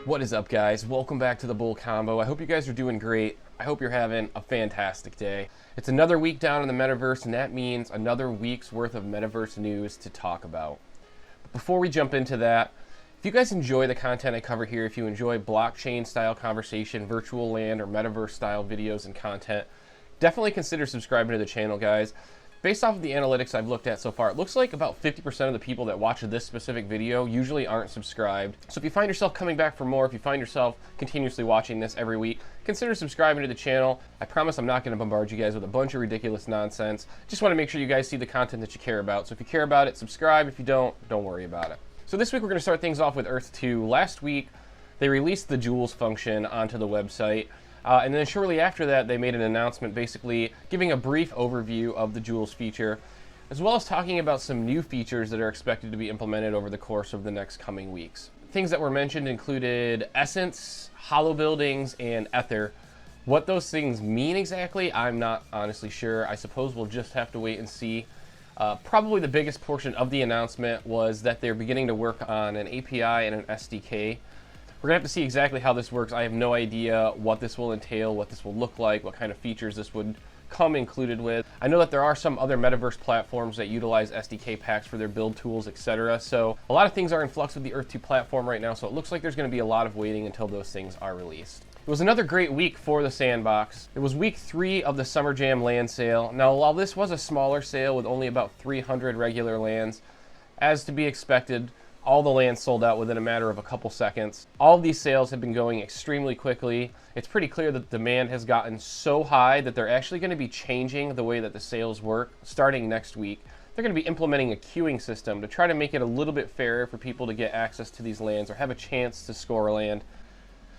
What is up, guys? Welcome back to the Bull Combo. I hope you guys are doing great. I hope you're having a fantastic day. It's another week down in the Metaverse, and that means another week's worth of Metaverse news to talk about. But before we jump into that, if you guys enjoy the content I cover here, if you enjoy blockchain-style conversation, virtual land, or Metaverse-style videos and content, definitely consider subscribing to the channel, guys. Based off of the analytics I've looked at so far, it looks like about 50% of the people that watch this specific video usually aren't subscribed. So if you find yourself coming back for more, if you find yourself continuously watching this every week, consider subscribing to the channel. I promise I'm not going to bombard you guys with a bunch of ridiculous nonsense. Just want to make sure you guys see the content that you care about. So if you care about it, subscribe. If you don't worry about it. So this week we're going to start things off with Earth2. Last week, they released the Jewels function onto the website. And then shortly after that, they made an announcement basically giving a brief overview of the Jewels feature, as well as talking about some new features that are expected to be implemented over the course of the next coming weeks. Things that were mentioned included Essence, Hollow Buildings, and Ether. What those things mean exactly, I'm not honestly sure. I suppose we'll just have to wait and see. Probably the biggest portion of the announcement was that they're beginning to work on an API and an SDK. We're going to have to see exactly how this works. I have no idea what this will entail, what this will look like, what kind of features this would come included with. I know that there are some other Metaverse platforms that utilize SDK packs for their build tools, etc. So a lot of things are in flux with the Earth2 platform right now, so it looks like there's going to be a lot of waiting until those things are released. It was another great week for the Sandbox. It was week 3 of the Summer Jam land sale. Now, while this was a smaller sale with only about 300 regular lands, as to be expected, all the lands sold out within a matter of a couple seconds. All of these sales have been going extremely quickly. It's pretty clear that the demand has gotten so high that they're actually going to be changing the way that the sales work starting next week. They're going to be implementing a queuing system to try to make it a little bit fairer for people to get access to these lands or have a chance to score a land.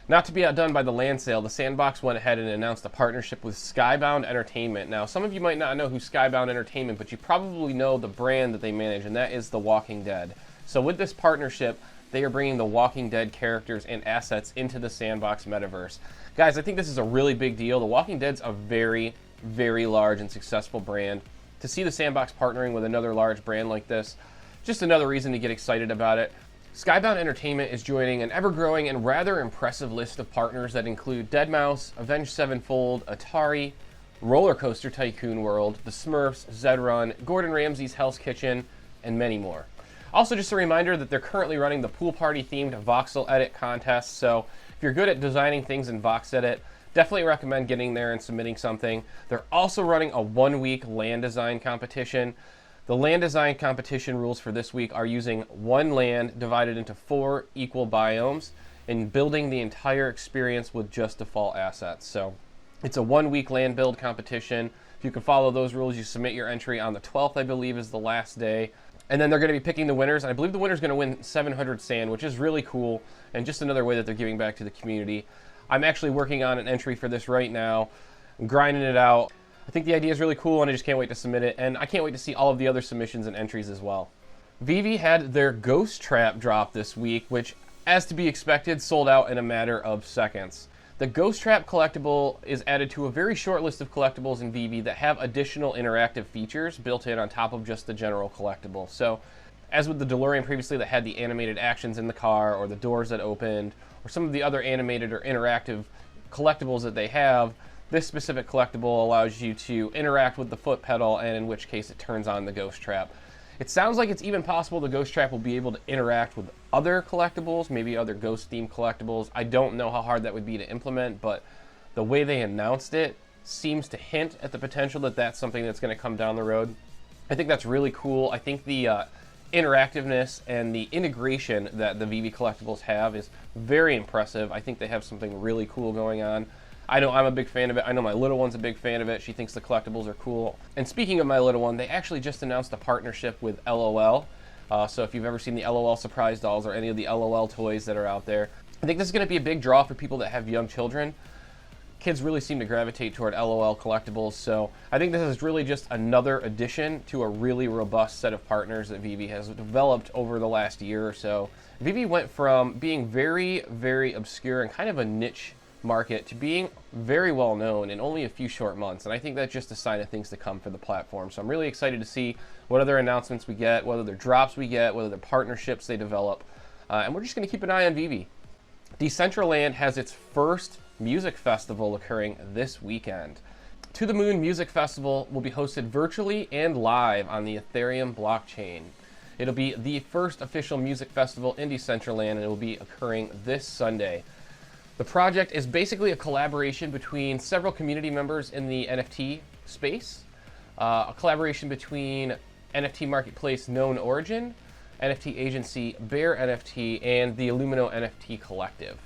Not to be outdone by the land sale, the Sandbox went ahead and announced a partnership with Skybound Entertainment. Now, some of you might not know who Skybound Entertainment, but you probably know the brand that they manage, and that is The Walking Dead. So with this partnership, they are bringing the Walking Dead characters and assets into the Sandbox Metaverse. Guys, I think this is a really big deal. The Walking Dead's a very, very large and successful brand. To see the Sandbox partnering with another large brand like this, just another reason to get excited about it. Skybound Entertainment is joining an ever-growing and rather impressive list of partners that include Deadmau5, Avenged Sevenfold, Atari, Roller Coaster Tycoon World, The Smurfs, Zedrun, Gordon Ramsay's Hell's Kitchen, and many more. Also, just a reminder that they're currently running the pool party themed voxel edit contest, so if you're good at designing things in vox edit, definitely recommend getting there and submitting something. They're also running a 1-week land design competition. The land design competition rules for this week are using one land divided into 4 equal biomes and building the entire experience with just default assets. So it's a 1-week land build competition. If you can follow those rules, you submit your entry on the 12th, I believe, is the last day. And then they're going to be picking the winners. I believe the winner's going to win 700 sand, which is really cool, and just another way that they're giving back to the community. I'm actually working on an entry for this right now. I'm grinding it out. I think the idea is really cool, and I just can't wait to submit it, and I can't wait to see all of the other submissions and entries as well. VEVE had their Ghost Trap drop this week, which, as to be expected, sold out in a matter of seconds. The Ghost Trap collectible is added to a very short list of collectibles in VEVE that have additional interactive features built in on top of just the general collectible. So, as with the DeLorean previously that had the animated actions in the car, or the doors that opened, or some of the other animated or interactive collectibles that they have, this specific collectible allows you to interact with the foot pedal, and in which case it turns on the Ghost Trap. It sounds like it's even possible the Ghost Trap will be able to interact with other collectibles, maybe other ghost-themed collectibles. I don't know how hard that would be to implement, but the way they announced it seems to hint at the potential that that's something that's going to come down the road. I think that's really cool. I think the interactiveness and the integration that the VEVE collectibles have is very impressive. I think they have something really cool going on. I know I'm a big fan of it. I know my little one's a big fan of it. She thinks the collectibles are cool. And speaking of my little one, they actually just announced a partnership with LOL. So if you've ever seen the LOL surprise dolls or any of the LOL toys that are out there, I think this is going to be a big draw for people that have young children. Kids really seem to gravitate toward LOL collectibles, so I think this is really just another addition to a really robust set of partners that VEVE has developed over the last year or so. VEVE went from being very, very obscure and kind of a niche market to being very well known in only a few short months, and I think that's just a sign of things to come for the platform. So I'm really excited to see what other announcements we get, whether they're drops we get, whether they're partnerships they develop, and we're just going to keep an eye on VEVE. Decentraland has its first music festival occurring this weekend. To the Moon Music Festival will be hosted virtually and live on the Ethereum blockchain. It'll be the first official music festival in Decentraland, and it will be occurring this Sunday. The project is basically a collaboration between several community members in the NFT space, a collaboration between NFT marketplace Known Origin, NFT agency Bear NFT, and the Illumino NFT Collective.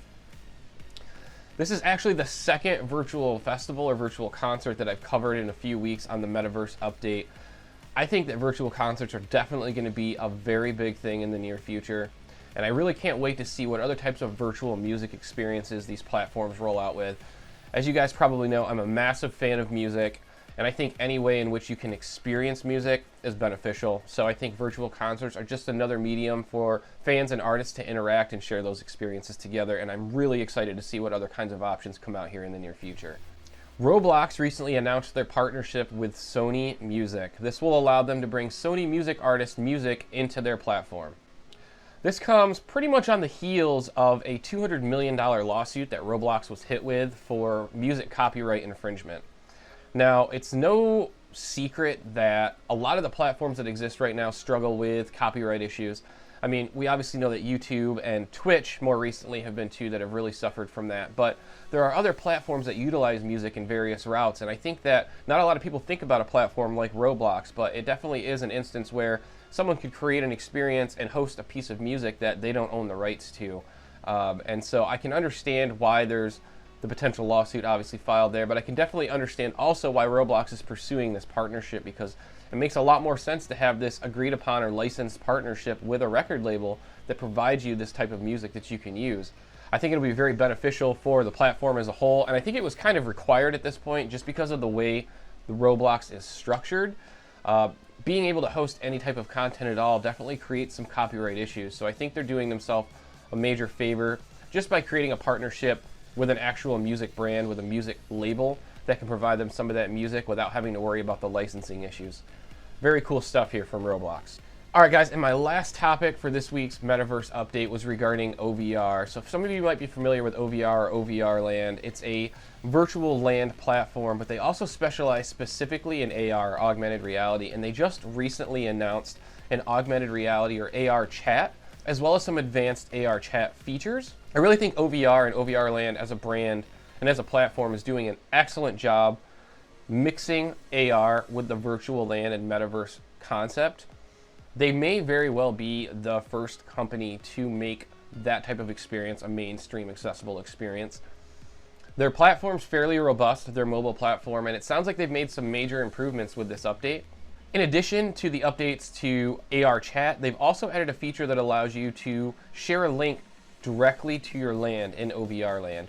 This is actually the second virtual festival or virtual concert that I've covered in a few weeks on the Metaverse update. I think that virtual concerts are definitely going to be a very big thing in the near future, and I really can't wait to see what other types of virtual music experiences these platforms roll out with. As you guys probably know, I'm a massive fan of music, and I think any way in which you can experience music is beneficial. So I think virtual concerts are just another medium for fans and artists to interact and share those experiences together, and I'm really excited to see what other kinds of options come out here in the near future. Roblox recently announced their partnership with Sony Music. This will allow them to bring Sony music artists' music into their platform. This comes pretty much on the heels of a $200 million lawsuit that Roblox was hit with for music copyright infringement. Now, it's no secret that a lot of the platforms that exist right now struggle with copyright issues. I mean, we obviously know that YouTube and Twitch more recently have been two that have really suffered from that, but there are other platforms that utilize music in various routes, and I think that not a lot of people think about a platform like Roblox, but it definitely is an instance where someone could create an experience and host a piece of music that they don't own the rights to. And so I can understand why there's the potential lawsuit obviously filed there, but I can definitely understand also why Roblox is pursuing this partnership, because it makes a lot more sense to have this agreed upon or licensed partnership with a record label that provides you this type of music that you can use. I think it'll be very beneficial for the platform as a whole, and I think it was kind of required at this point just because of the way the Roblox is structured. Being able to host any type of content at all definitely creates some copyright issues, so I think they're doing themselves a major favor just by creating a partnership with an actual music brand, with a music label that can provide them some of that music without having to worry about the licensing issues. Very cool stuff here from Roblox. All right, guys, and my last topic for this week's Metaverse update was regarding OVR. So some of you might be familiar with OVR or OVR Land. It's a virtual land platform, but they also specialize specifically in AR, augmented reality, and they just recently announced an augmented reality or AR chat, as well as some advanced AR chat features. I really think OVR and OVR Land as a brand and as a platform is doing an excellent job mixing AR with the virtual land and metaverse concept. They may very well be the first company to make that type of experience a mainstream accessible experience. Their platform's fairly robust, their mobile platform, and it sounds like they've made some major improvements with this update. In addition to the updates to AR chat, they've also added a feature that allows you to share a link directly to your land in OVR Land.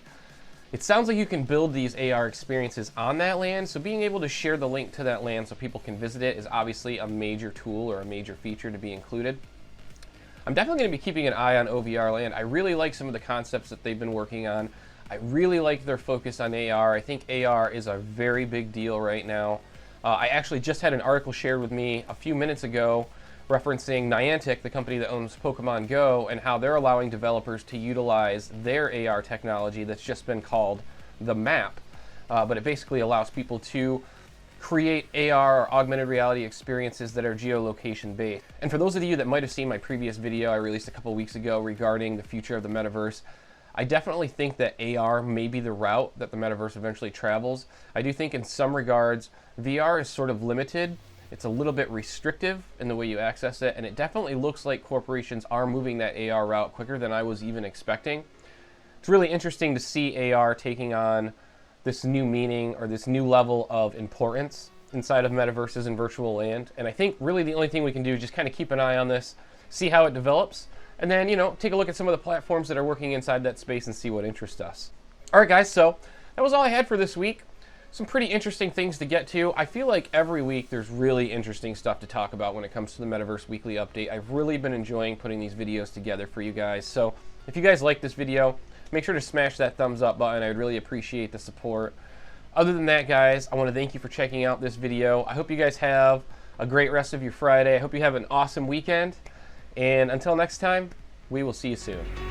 It sounds like you can build these AR experiences on that land, so being able to share the link to that land so people can visit it is obviously a major tool or a major feature to be included. I'm definitely going to be keeping an eye on OVR Land. I really like some of the concepts that they've been working on. I really like their focus on AR. I think AR is a very big deal right now. I actually just had an article shared with me a few minutes ago referencing Niantic, the company that owns Pokemon Go, and how they're allowing developers to utilize their AR technology that's just been called the map. But it basically allows people to create AR or augmented reality experiences that are geolocation based. And for those of you that might have seen my previous video I released a couple weeks ago regarding the future of the metaverse, I definitely think that AR may be the route that the metaverse eventually travels. I do think in some regards VR is sort of limited. It's a little bit restrictive in the way you access it, and it definitely looks like corporations are moving that AR route quicker than I was even expecting. It's really interesting to see AR taking on this new meaning or this new level of importance inside of metaverses and virtual land, and I think really the only thing we can do is just kind of keep an eye on this, see how it develops, and then, take a look at some of the platforms that are working inside that space and see what interests us. All right, guys, so that was all I had for this week. Some pretty interesting things to get to. I feel like every week there's really interesting stuff to talk about when it comes to the Metaverse Weekly Update. I've really been enjoying putting these videos together for you guys. So if you guys like this video, make sure to smash that thumbs up button. I would really appreciate the support. Other than that, guys, I want to thank you for checking out this video. I hope you guys have a great rest of your Friday. I hope you have an awesome weekend. And until next time, we will see you soon.